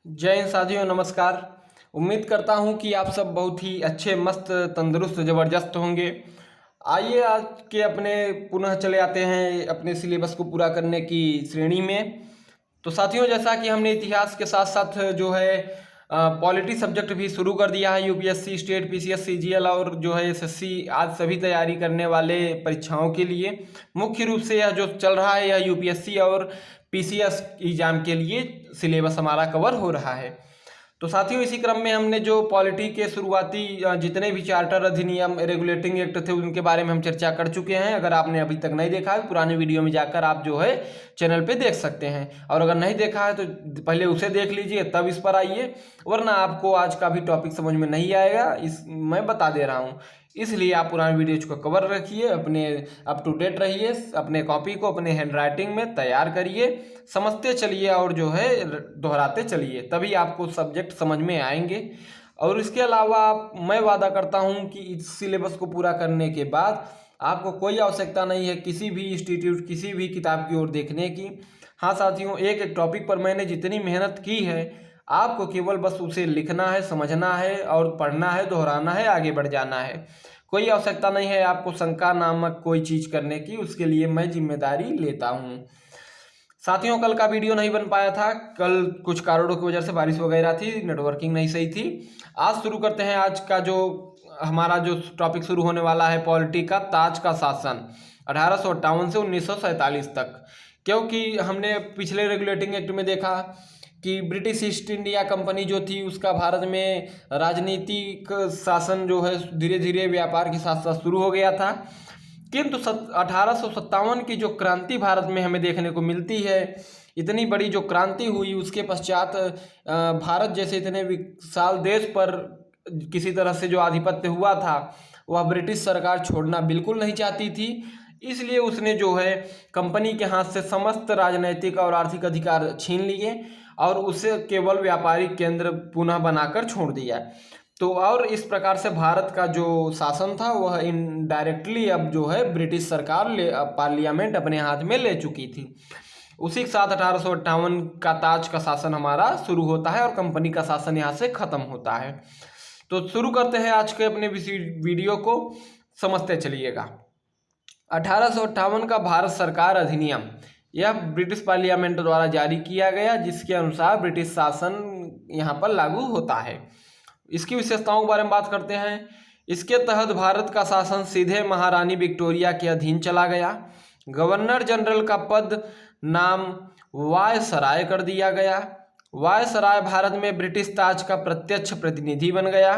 जय हिंद साथियों, नमस्कार। उम्मीद करता हूं कि आप सब बहुत ही अच्छे, मस्त, तंदुरुस्त, ज़बरदस्त होंगे। आइए आज के अपने पुनः चले आते हैं अपने सिलेबस को पूरा करने की श्रेणी में। तो साथियों, जैसा कि हमने इतिहास के साथ साथ जो है पॉलिटी सब्जेक्ट भी शुरू कर दिया है। यूपीएससी, स्टेट, पीसीएस, सीजीएल और जो है एसएससी आज सभी तैयारी करने वाले परीक्षाओं के लिए मुख्य रूप से यह जो चल रहा है यह यूपीएससी और पीसीएस एग्जाम के लिए सिलेबस हमारा कवर हो रहा है। तो साथियों, इसी क्रम में हमने जो पॉलिटी के शुरुआती जितने भी चार्टर, अधिनियम, रेगुलेटिंग एक्ट थे उनके बारे में हम चर्चा कर चुके हैं। अगर आपने अभी तक नहीं देखा है, पुराने वीडियो में जाकर आप जो है चैनल पे देख सकते हैं, और अगर नहीं देखा है तो पहले उसे देख लीजिए तब इस पर आइए, वरना आपको आज का भी टॉपिक समझ में नहीं आएगा। मैं बता दे रहा हूँ, इसलिए आप पुराने वीडियोज को कवर रखिए, अपने अप टू डेट रहिए, अपने कॉपी को अपने हैंड राइटिंग में तैयार करिए, समझते चलिए और जो है दोहराते चलिए, तभी आपको सब्जेक्ट समझ में आएंगे। और इसके अलावा मैं वादा करता हूं कि इस सिलेबस को पूरा करने के बाद आपको कोई आवश्यकता नहीं है किसी भी इंस्टीट्यूट, किसी भी किताब की ओर देखने की। हाँ साथियों, एक एक टॉपिक पर मैंने जितनी मेहनत की है, आपको केवल बस उसे लिखना है, समझना है और पढ़ना है, दोहराना है, आगे बढ़ जाना है। कोई आवश्यकता नहीं है आपको शंका नामक कोई चीज़ करने की, उसके लिए मैं जिम्मेदारी लेता हूँ। साथियों, कल का वीडियो नहीं बन पाया था, कल कुछ कारणों की वजह से बारिश वगैरह थी, नेटवर्किंग नहीं सही थी। आज शुरू करते हैं आज का जो हमारा जो टॉपिक शुरू होने वाला है, पॉलिटी का ताज का शासन 1858 से 1947 तक। क्योंकि हमने पिछले रेगुलेटिंग एक्ट में देखा कि ब्रिटिश ईस्ट इंडिया कंपनी जो थी उसका भारत में राजनीतिक शासन जो है धीरे धीरे व्यापार के साथ साथ शुरू हो गया था। किंतु 1857 की जो क्रांति भारत में हमें देखने को मिलती है, इतनी बड़ी जो क्रांति हुई, उसके पश्चात भारत जैसे इतने विशाल देश पर किसी तरह से जो आधिपत्य हुआ था वह ब्रिटिश सरकार छोड़ना बिल्कुल नहीं चाहती थी। इसलिए उसने जो है कंपनी के हाथ से समस्त राजनैतिक और आर्थिक अधिकार छीन लिए और उसे केवल व्यापारिक केंद्र पुनः बनाकर छोड़ दिया। तो और इस प्रकार से भारत का जो शासन था वह इनडायरेक्टली अब जो है ब्रिटिश सरकार पार्लियामेंट अपने हाथ में ले चुकी थी। उसी के साथ 1858 का ताज का शासन हमारा शुरू होता है और कंपनी का शासन यहाँ से खत्म होता है। तो शुरू करते हैं आज के अपने वीडियो को, समझते चलिएगा। 1858 का भारत सरकार अधिनियम यह ब्रिटिश पार्लियामेंट द्वारा जारी किया गया, जिसके अनुसार ब्रिटिश शासन यहाँ पर लागू होता है। इसकी विशेषताओं के बारे में बात करते हैं। इसके तहत भारत का शासन सीधे महारानी विक्टोरिया के अधीन चला गया। गवर्नर जनरल का पद नाम वायसराय कर दिया गया। वायसराय भारत में ब्रिटिश ताज का प्रत्यक्ष प्रतिनिधि बन गया।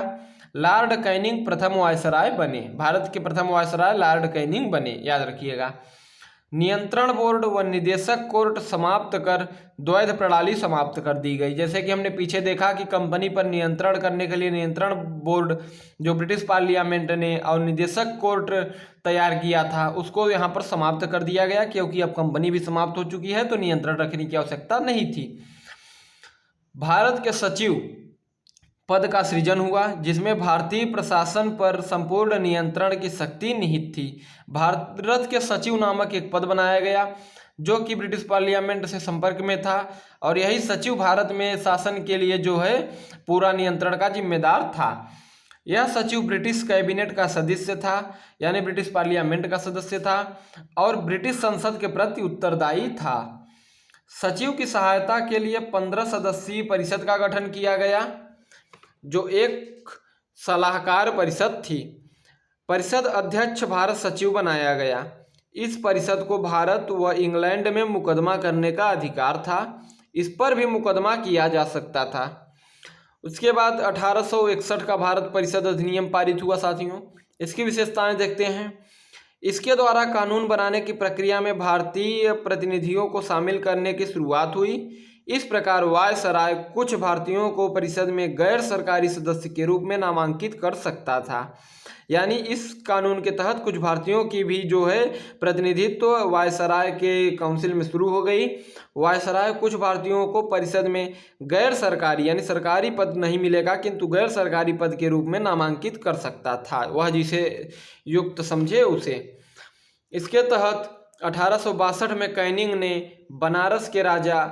लॉर्ड कैनिंग प्रथम वायसराय बने। भारत के प्रथम वायसराय लॉर्ड कैनिंग बने, याद रखिएगा। नियंत्रण बोर्ड व निदेशक कोर्ट समाप्त कर द्वैध प्रणाली समाप्त कर दी गई। जैसे कि हमने पीछे देखा कि कंपनी पर नियंत्रण करने के लिए नियंत्रण बोर्ड जो ब्रिटिश पार्लियामेंट ने और निदेशक कोर्ट तैयार किया था उसको यहाँ पर समाप्त कर दिया गया, क्योंकि अब कंपनी भी समाप्त हो चुकी है तो नियंत्रण रखने की आवश्यकता नहीं थी। भारत के सचिव पद का सृजन हुआ, जिसमें भारतीय प्रशासन पर संपूर्ण नियंत्रण की शक्ति निहित थी। भारत के सचिव नामक एक पद बनाया गया जो कि ब्रिटिश पार्लियामेंट से संपर्क में था, और यही सचिव भारत में शासन के लिए जो है पूरा नियंत्रण का जिम्मेदार था। यह सचिव ब्रिटिश कैबिनेट का सदस्य था, यानी ब्रिटिश पार्लियामेंट का सदस्य था, और ब्रिटिश संसद के प्रति उत्तरदायी था। सचिव की सहायता के लिए 15 सदस्यीय परिषद का गठन किया गया, जो एक सलाहकार परिषद थी। परिषद अध्यक्ष भारत सचिव बनाया गया। इस परिषद को भारत व इंग्लैंड में मुकदमा करने का अधिकार था। इस पर भी मुकदमा किया जा सकता था। उसके बाद 1861 का भारत परिषद अधिनियम पारित हुआ। साथियों, इसकी विशेषताएं देखते हैं। इसके द्वारा कानून बनाने की प्रक्रिया में भारतीय प्रतिनिधियों को शामिल करने की शुरुआत हुई। इस प्रकार वायसराय कुछ भारतीयों को परिषद में गैर सरकारी सदस्य के रूप में नामांकित कर सकता था। यानी इस कानून के तहत कुछ भारतीयों की भी जो है प्रतिनिधित्व वायसराय के काउंसिल में शुरू हो गई। वायसराय कुछ भारतीयों को परिषद में गैर सरकारी यानी सरकारी पद नहीं मिलेगा किंतु गैर सरकारी पद के रूप में नामांकित कर सकता था, वह जिसे युक्त समझे उसे। इसके तहत 1862 में कैनिंग ने बनारस के राजा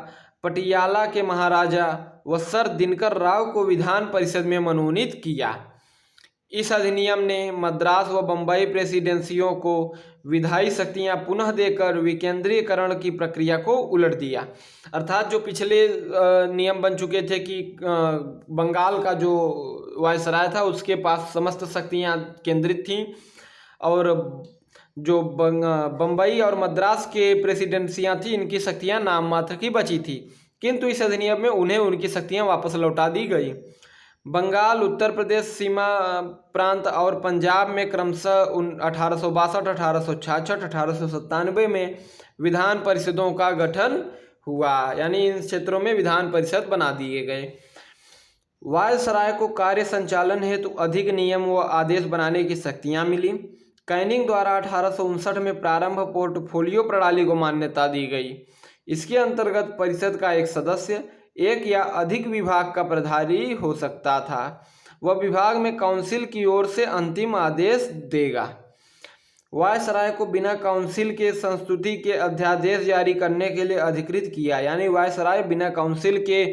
पटियाला के महाराजा व सर दिनकर राव को विधान परिषद में मनोनीत किया। इस अधिनियम ने मद्रास व बम्बई प्रेसिडेंसियों को विधायी शक्तियां पुनः देकर विकेंद्रीकरण की प्रक्रिया को उलट दिया। अर्थात जो पिछले नियम बन चुके थे कि बंगाल का जो वायसराय था उसके पास समस्त शक्तियां केंद्रित थीं और जो बम्बई और मद्रास के प्रेसिडेंसियां थी इनकी शक्तियां नाम मात्र की बची थी, किंतु इस अधिनियम में उन्हें उनकी शक्तियां वापस लौटा दी गई। बंगाल, उत्तर प्रदेश सीमा प्रांत और पंजाब में क्रमशः 1862, 1866, 1897 में विधान परिषदों का गठन हुआ, यानी इन क्षेत्रों में विधान परिषद बना दिए गए। वायसराय को कार्य संचालन हेतु अधिक नियम व आदेश बनाने की शक्तियां मिली। कैनिंग द्वारा 1859 में प्रारंभ पोर्टफोलियो प्रणाली को मान्यता दी गई। इसके अंतर्गत परिषद का एक सदस्य एक या अधिक विभाग का प्रभारी हो सकता था। वह विभाग में काउंसिल की ओर से अंतिम आदेश देगा। वायसराय को बिना काउंसिल के संस्तुति के अध्यादेश जारी करने के लिए अधिकृत किया, यानी वायसराय बिना काउंसिल के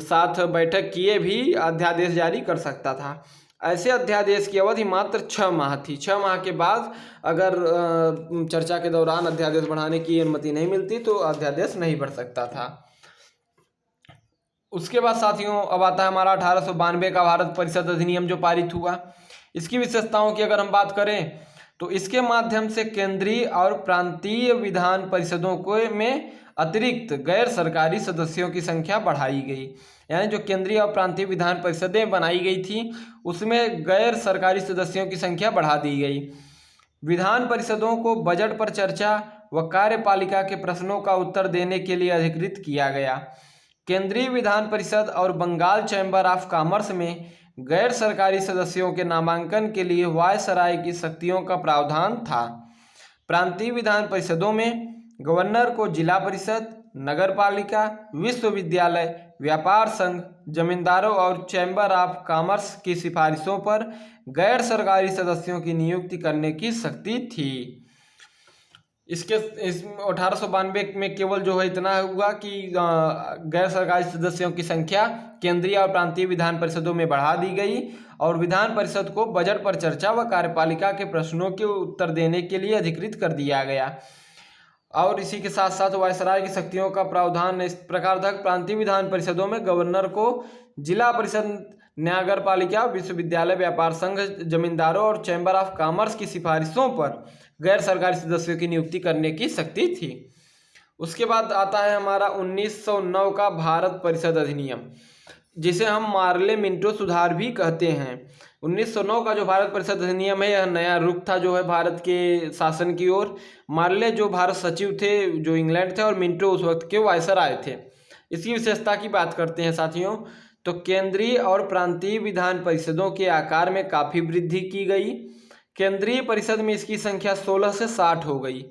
साथ बैठक किए भी अध्यादेश जारी कर सकता था। ऐसे अध्यादेश की अवधि मात्र 6 माह थी। 6 माह के बाद अगर चर्चा के दौरान अध्यादेश बढ़ाने की अनुमति नहीं मिलती तो अध्यादेश नहीं बढ़ सकता था। उसके बाद साथियों अब आता है हमारा 1892 का भारत परिषद अधिनियम जो पारित हुआ। इसकी विशेषताओं की अगर हम बात करें तो इसके माध्यम से केंद्रीय और प्रांतीय विधान परिषदों को में अतिरिक्त गैर सरकारी सदस्यों की संख्या बढ़ाई गई। यानी जो केंद्रीय और प्रांतीय विधान परिषदें बनाई गई थी उसमें गैर सरकारी सदस्यों की संख्या बढ़ा दी गई। विधान परिषदों को बजट पर चर्चा व कार्यपालिका के प्रश्नों का उत्तर देने के लिए अधिकृत किया गया। केंद्रीय विधान परिषद और बंगाल चैम्बर ऑफ कॉमर्स में गैर सरकारी सदस्यों के नामांकन के लिए वायसराय की शक्तियों का प्रावधान था। प्रांतीय विधान परिषदों में गवर्नर को जिला परिषद, नगर पालिका, विश्वविद्यालय, व्यापार संघ, जमींदारों और चैम्बर ऑफ कॉमर्स की सिफारिशों पर गैर सरकारी सदस्यों की नियुक्ति करने की शक्ति थी। इस 1892 में केवल जो है इतना हुआ कि गैर सरकारी सदस्यों की संख्या केंद्रीय और प्रांतीय विधान परिषदों में बढ़ा दी गई और विधान परिषद को बजट पर चर्चा व कार्यपालिका के प्रश्नों के उत्तर देने के लिए अधिकृत कर दिया गया। और इसी के साथ साथ वायसराय की शक्तियों का प्रावधान इस प्रकार था। प्रांतीय विधान परिषदों में गवर्नर को जिला परिषद, नगर पालिका, विश्वविद्यालय, व्यापार संघ, जमींदारों और चैम्बर ऑफ कॉमर्स की सिफारिशों पर गैर सरकारी सदस्यों की नियुक्ति करने की शक्ति थी। उसके बाद आता है हमारा 1909 का भारत परिषद अधिनियम, जिसे हम मार्ले मिंटो सुधार भी कहते हैं। 1909 का जो भारत परिषद अधिनियम है यह नया रुख था जो है भारत के शासन की ओर। मार्ले जो भारत सचिव थे जो इंग्लैंड थे और मिंटो उस वक्त के वायसराय थे। इसकी विशेषता की बात करते हैं साथियों तो केंद्रीय और प्रांतीय विधान परिषदों के आकार में काफ़ी वृद्धि की गई। केंद्रीय परिषद में इसकी संख्या 16 से 60 हो गई।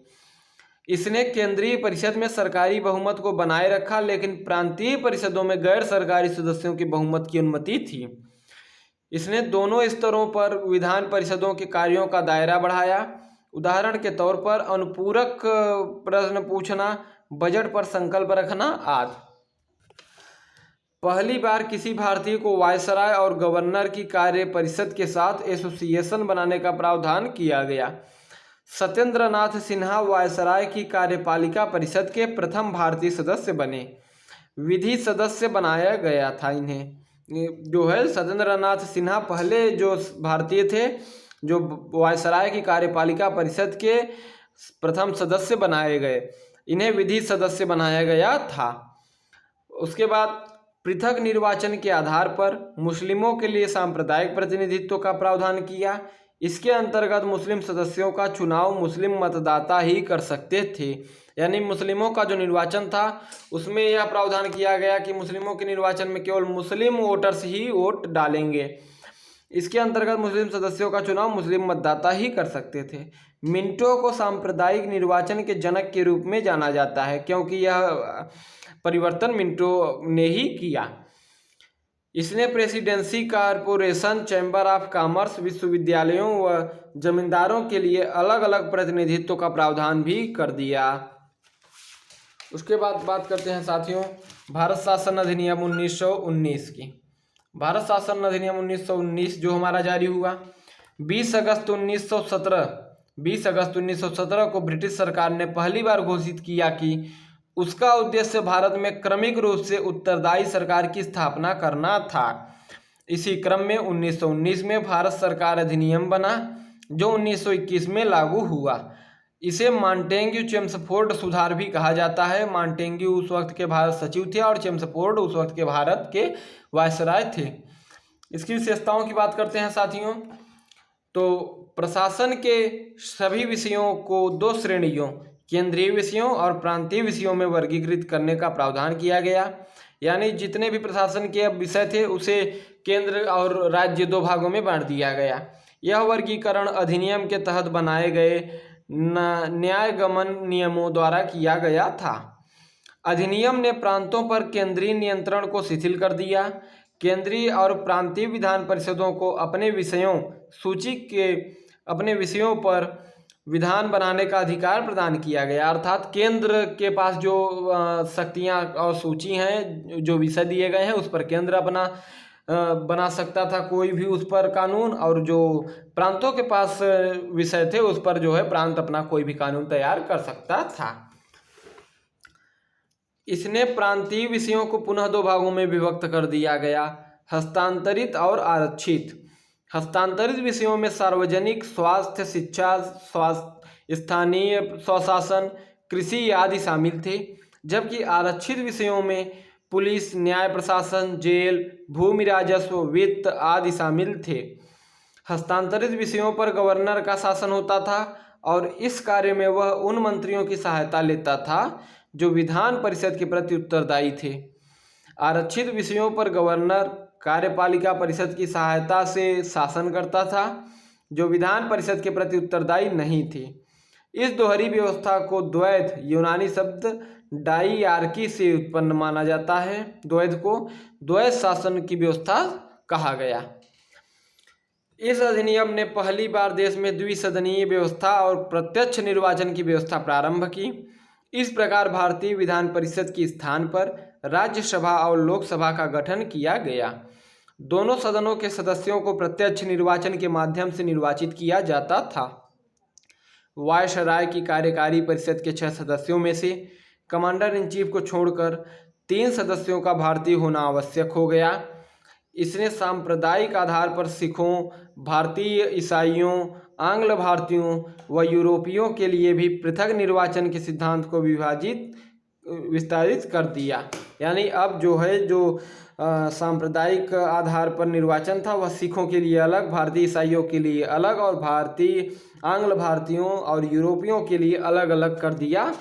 इसने केंद्रीय परिषद में सरकारी बहुमत को बनाए रखा, लेकिन प्रांतीय परिषदों में गैर सरकारी सदस्यों की बहुमत की अनुमति थी। इसने दोनों स्तरों पर विधान परिषदों के कार्यों का दायरा बढ़ाया। उदाहरण के तौर पर अनुपूरक प्रश्न पूछना, बजट पर संकल्प रखना आदि। पहली बार किसी भारतीय को वायसराय और गवर्नर की कार्य परिषद के साथ एसोसिएशन बनाने का प्रावधान किया गया। सत्येंद्र नाथ सिन्हा वायसराय की कार्यपालिका परिषद के प्रथम भारतीय सदस्य बने। विधि सदस्य बनाया गया था इन्हें। जो है सत्येंद्र नाथ सिन्हा पहले जो भारतीय थे जो वायसराय की कार्यपालिका परिषद के प्रथम सदस्य बनाए गए, इन्हें विधि सदस्य बनाया गया था। उसके बाद पृथक निर्वाचन के आधार पर मुस्लिमों के लिए सांप्रदायिक प्रतिनिधित्व का प्रावधान किया। इसके अंतर्गत मुस्लिम सदस्यों का चुनाव मुस्लिम मतदाता ही कर सकते थे। यानी मुस्लिमों का जो निर्वाचन था उसमें यह प्रावधान किया गया कि मुस्लिमों के निर्वाचन में केवल मुस्लिम वोटर्स ही वोट डालेंगे। इसके अंतर्गत मुस्लिम सदस्यों का चुनाव मुस्लिम मतदाता ही कर सकते थे। मिंटो को सांप्रदायिक निर्वाचन के जनक के रूप में जाना जाता है क्योंकि यह परिवर्तन मिंटो ने ही किया। इसने presidency, corporation, chamber of commerce, विश्वविद्यालयों व जमींदारों के लिए अलग अलग प्रतिनिधित्व का प्रावधान भी कर दिया। उसके बाद बात करते हैं साथियों भारत शासन अधिनियम 1919 की। भारत शासन अधिनियम 1919 जो हमारा जारी हुआ 20 अगस्त 1917 को ब्रिटिश सरकार ने पहली बार घोषित किया कि उसका उद्देश्य भारत में क्रमिक रूप से उत्तरदायी सरकार की स्थापना करना था। इसी क्रम में 1919 में भारत सरकार अधिनियम बना जो 1921 में लागू हुआ। इसे मांटेग्यू चेम्सफोर्ड सुधार भी कहा जाता है। मांटेग्यू उस वक्त के भारत सचिव थे और चेम्सफोर्ड उस वक्त के भारत के वायसराय थे। इसकी विशेषताओं की बात करते हैं साथियों, तो प्रशासन के सभी विषयों को दो श्रेणियों केंद्रीय विषयों और प्रांतीय विषयों में वर्गीकृत करने का प्रावधान किया गया। यानी जितने भी प्रशासन के विषय थे उसे केंद्र और राज्य दो भागों में बांट दिया गया। यह वर्गीकरण अधिनियम के तहत बनाए गए न्यायगमन नियमों द्वारा किया गया था। अधिनियम ने प्रांतों पर केंद्रीय नियंत्रण को शिथिल कर दिया। केंद्रीय और प्रांतीय विधान परिषदों को अपने विषयों पर विधान बनाने का अधिकार प्रदान किया गया। अर्थात केंद्र के पास जो शक्तियां और सूची हैं, जो विषय दिए गए हैं उस पर केंद्र अपना बना सकता था कोई भी उस पर कानून, और जो प्रांतों के पास विषय थे उस पर जो है प्रांत अपना कोई भी कानून तैयार कर सकता था। इसने प्रांतीय विषयों को पुनः दो भागों में विभक्त कर दिया गया, हस्तांतरित और आरक्षित। हस्तांतरित विषयों में सार्वजनिक स्वास्थ्य, शिक्षा, स्थानीय स्वशासन, कृषि आदि शामिल थे, जबकि आरक्षित विषयों में पुलिस, न्याय प्रशासन, जेल, भूमि राजस्व, वित्त आदि शामिल थे। हस्तांतरित विषयों पर गवर्नर का शासन होता था और इस कार्य में वह उन मंत्रियों की सहायता लेता था जो विधान परिषद के प्रति उत्तरदायी थे। आरक्षित विषयों पर गवर्नर कार्यपालिका परिषद की सहायता से शासन करता था जो विधान परिषद के प्रति उत्तरदायी नहीं थी। इस दोहरी व्यवस्था को द्वैध यूनानी शब्द डाइआर्की से उत्पन्न माना जाता है। द्वैध को द्वैध शासन की व्यवस्था कहा गया। इस अधिनियम ने पहली बार देश में द्विसदनीय व्यवस्था और प्रत्यक्ष निर्वाचन की व्यवस्था प्रारंभ की। इस प्रकार भारतीय विधान परिषद के स्थान पर राज्यसभा और लोकसभा का गठन किया गया। दोनों सदनों के सदस्यों को प्रत्यक्ष निर्वाचन के माध्यम से निर्वाचित किया जाता था। वायसराय की कार्यकारी परिषद के 6 सदस्यों में से कमांडर इन चीफ को छोड़कर 3 सदस्यों का भारतीय होना आवश्यक हो गया। इसने सांप्रदायिक आधार पर सिखों, भारतीय ईसाइयों, आंग्ल भारतीयों व यूरोपियों के लिए भी पृथक निर्वाचन के सिद्धांत को विस्तारित कर दिया। यानी अब जो है सांप्रदायिक आधार पर निर्वाचन था वह सिखों के लिए अलग, भारतीय ईसाइयों के लिए अलग और भारतीय आंग्ल भारतीयों और यूरोपियों के लिए अलग अलग कर दिया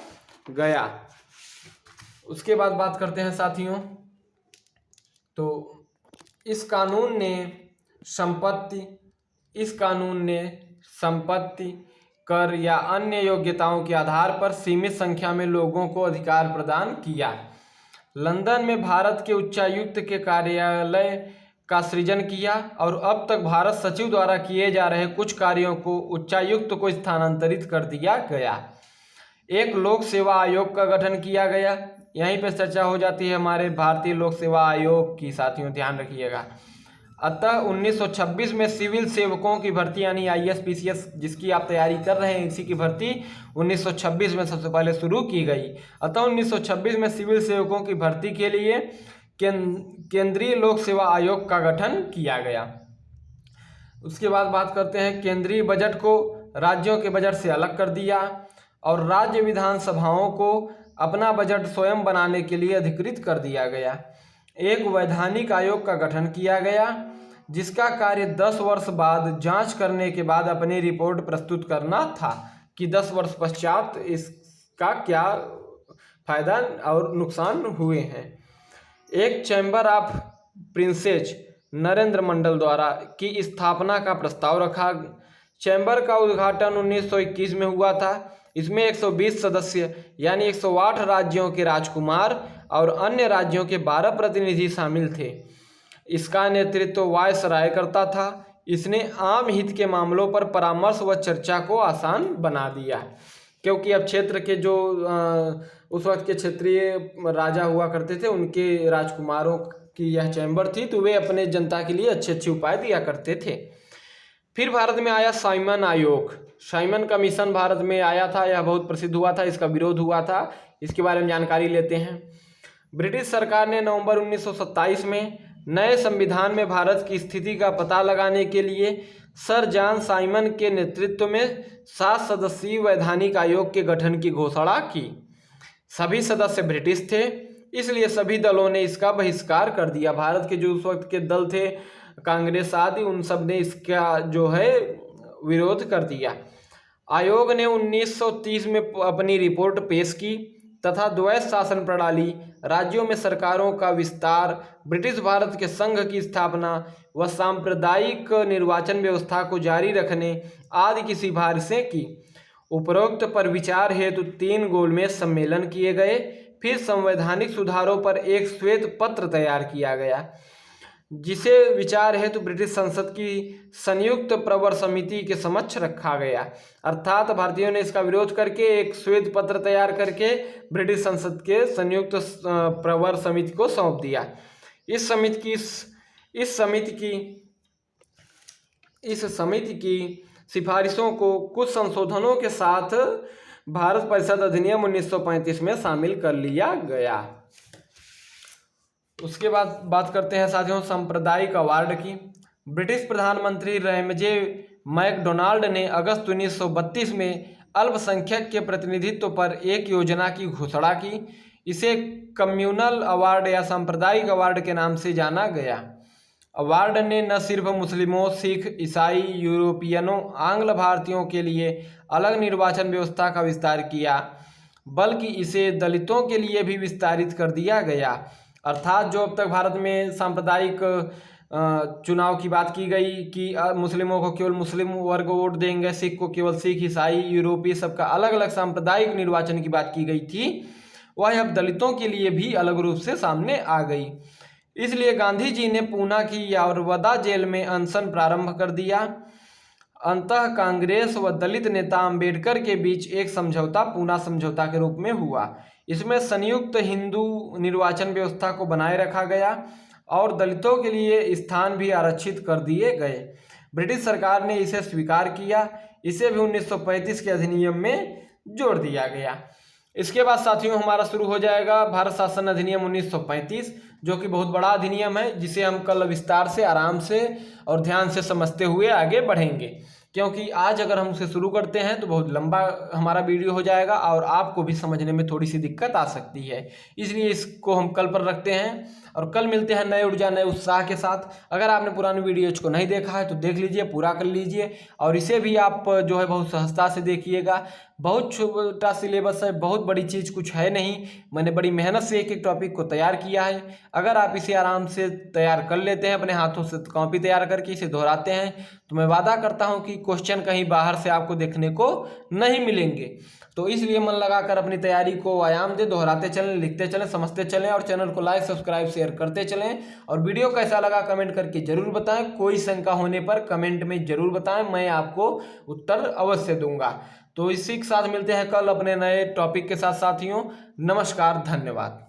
गया। उसके बाद बात करते हैं साथियों, तो इस कानून ने संपत्ति, कर या अन्य योग्यताओं के आधार पर सीमित संख्या में लोगों को अधिकार प्रदान किया। लंदन में भारत के उच्चायुक्त के कार्यालय का सृजन किया और अब तक भारत सचिव द्वारा किए जा रहे कुछ कार्यों को उच्चायुक्त को स्थानांतरित कर दिया गया। एक लोक सेवा आयोग का गठन किया गया। यहीं पर चर्चा हो जाती है हमारे भारतीय लोक सेवा आयोग की, साथियों ध्यान रखिएगा। अतः 1926 में सिविल सेवकों की भर्ती यानी IAS PCS जिसकी आप तैयारी कर रहे हैं, इसी की भर्ती 1926 में सबसे पहले शुरू की गई। अतः 1926 में सिविल सेवकों की भर्ती के लिए केंद्रीय लोक सेवा आयोग का गठन किया गया। उसके बाद बात करते हैं केंद्रीय बजट को राज्यों के बजट से अलग कर दिया और राज्य विधानसभाओं को अपना बजट स्वयं बनाने के लिए अधिकृत कर दिया गया। एक वैधानिक आयोग का गठन किया गया जिसका कार्य 10 वर्ष बाद जांच करने के बाद अपनी रिपोर्ट प्रस्तुत करना था कि 10 वर्ष पश्चात इसका क्या फायदा और नुकसान हुए हैं। एक चैम्बर ऑफ प्रिंसेस नरेंद्र मंडल द्वारा की स्थापना का प्रस्ताव रखा। चैम्बर का उद्घाटन 1921 में हुआ था। इसमें 120 सदस्य यानी 108 राज्यों के राजकुमार और अन्य राज्यों के 12 प्रतिनिधि शामिल थे। इसका नेतृत्व वायसराय करता था। इसने आम हित के मामलों पर परामर्श व चर्चा को आसान बना दिया, क्योंकि अब क्षेत्र के जो उस वक्त के क्षेत्रीय राजा हुआ करते थे, उनके राजकुमारों की यह चैम्बर थी, तो वे अपने जनता के लिए अच्छे अच्छे उपाय दिया करते थे। फिर भारत में आया साइमन आयोग। साइमन कमीशन भारत में आया था, यह बहुत प्रसिद्ध हुआ था, इसका विरोध हुआ था, इसके बारे में जानकारी लेते हैं। ब्रिटिश सरकार ने नवंबर 1927 में नए संविधान में भारत की स्थिति का पता लगाने के लिए सर जॉन साइमन के नेतृत्व में 7 सदस्यीय वैधानिक आयोग के गठन की घोषणा की। सभी सदस्य ब्रिटिश थे, इसलिए सभी दलों ने इसका बहिष्कार कर दिया। भारत के जो उस वक्त के दल थे, कांग्रेस आदि, उन सब ने इसका जो है विरोध कर दिया। आयोग ने 1930 में अपनी रिपोर्ट पेश की तथा द्वैत शासन प्रणाली, राज्यों में सरकारों का विस्तार, ब्रिटिश भारत के संघ की स्थापना व सांप्रदायिक निर्वाचन व्यवस्था को जारी रखने आदि की सिफारिशें की। उपरोक्त पर विचार हेतु 3 गोलमेज सम्मेलन किए गए। फिर संवैधानिक सुधारों पर एक श्वेत पत्र तैयार किया गया, जिसे विचार हेतु ब्रिटिश संसद की संयुक्त प्रवर समिति के समक्ष रखा गया। अर्थात भारतीयों ने इसका विरोध करके एक श्वेत पत्र तैयार करके ब्रिटिश संसद के संयुक्त प्रवर समिति को सौंप दिया। इस समिति की सिफारिशों को कुछ संशोधनों के साथ भारत परिषद अधिनियम 1935 में शामिल कर लिया गया। उसके बाद बात करते हैं साथियों सांप्रदायिक अवार्ड की। ब्रिटिश प्रधानमंत्री रैमजे मैकडोनाल्ड ने अगस्त 1932 में अल्पसंख्यक के प्रतिनिधित्व पर एक योजना की घोषणा की। इसे कम्युनल अवार्ड या सांप्रदायिक अवार्ड के नाम से जाना गया। अवार्ड ने न सिर्फ मुस्लिमों, सिख, ईसाई, यूरोपियनों, आंग्ल भारतीयों के लिए अलग निर्वाचन व्यवस्था का विस्तार किया, बल्कि इसे दलितों के लिए भी विस्तारित कर दिया गया। अर्थात जो अब तक भारत में सांप्रदायिक चुनाव की बात की गई कि मुस्लिमों को केवल मुस्लिम वर्ग वोट देंगे, सिख को केवल सिख, ईसाई, यूरोपीय, सबका अलग अलग सांप्रदायिक निर्वाचन की बात की गई थी, वह अब दलितों के लिए भी अलग रूप से सामने आ गई। इसलिए गांधी जी ने पूना की यावरवदा जेल में अनशन प्रारंभ कर दिया। अंततः कांग्रेस व दलित नेता अंबेडकर के बीच एक समझौता पूना समझौता के रूप में हुआ। इसमें संयुक्त हिंदू निर्वाचन व्यवस्था को बनाए रखा गया और दलितों के लिए स्थान भी आरक्षित कर दिए गए। ब्रिटिश सरकार ने इसे स्वीकार किया। इसे भी 1935 के अधिनियम में जोड़ दिया गया। इसके बाद साथियों हमारा शुरू हो जाएगा भारत शासन अधिनियम 1935, जो कि बहुत बड़ा अधिनियम है, जिसे हम कल विस्तार से, आराम से और ध्यान से समझते हुए आगे बढ़ेंगे, क्योंकि आज अगर हम उसे शुरू करते हैं तो बहुत लंबा हमारा वीडियो हो जाएगा और आपको भी समझने में थोड़ी सी दिक्कत आ सकती है। इसलिए इसको हम कल पर रखते हैं और कल मिलते हैं नए ऊर्जा, नए उत्साह के साथ। अगर आपने पुराने वीडियोज को नहीं देखा है तो देख लीजिए, पूरा कर लीजिए और इसे भी आप जो है बहुत सहजता से देखिएगा। बहुत छोटा सिलेबस है, बहुत बड़ी चीज़ कुछ है नहीं। मैंने बड़ी मेहनत से एक एक टॉपिक को तैयार किया है। अगर आप इसे आराम से तैयार कर लेते हैं, अपने हाथों से कॉपी तैयार करके इसे दोहराते हैं, तो मैं वादा करता हूं कि क्वेश्चन कहीं बाहर से आपको देखने को नहीं मिलेंगे। तो इसलिए मन लगाकर अपनी तैयारी को आयाम दे, दोहराते चलें, लिखते चलें, समझते चलें और चैनल को लाइक, सब्सक्राइब, शेयर करते चलें। और वीडियो कैसा लगा कमेंट करके जरूर बताएं। कोई शंका होने पर कमेंट में जरूर बताएं, मैं आपको उत्तर अवश्य दूंगा। तो इसी के साथ मिलते हैं कल अपने नए टॉपिक के साथ साथियों। नमस्कार, धन्यवाद।